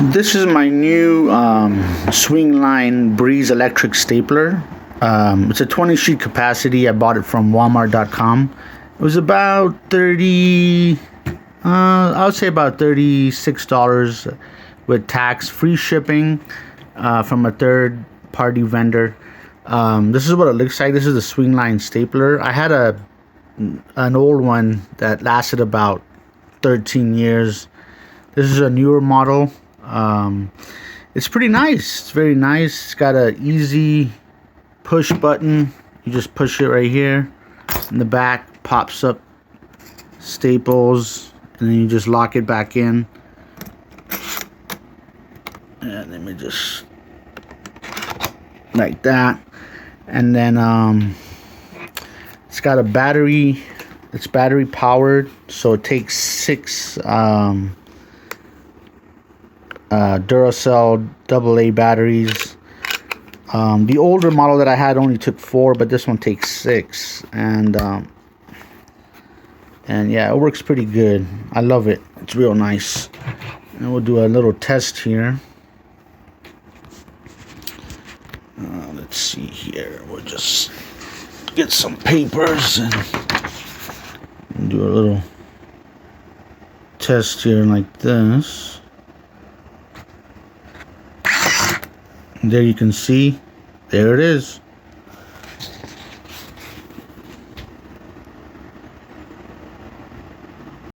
This is my new Swingline Breeze Electric Stapler. It's a 20 sheet capacity. I bought it from Walmart.com. It was about I would say about $36 with tax, free shipping from a third party vendor. This is what it looks like. This is the Swingline Stapler. I had an old one that lasted about 13 years. This is a newer model. It's pretty nice. It's very nice. It's got an easy push button. You just push it right here. In the back, pops up, staples, and then you just lock it back in. And let me just like that. And then it's got a battery. It's battery powered, so it takes 6 Duracell AA batteries. The older model that I had only took 4, but this one takes 6, and yeah, it works pretty good. I love it. It's real nice. And we'll do a little test here. Let's see here. We'll just get some papers and do a little test here like this. There you can see, there it is.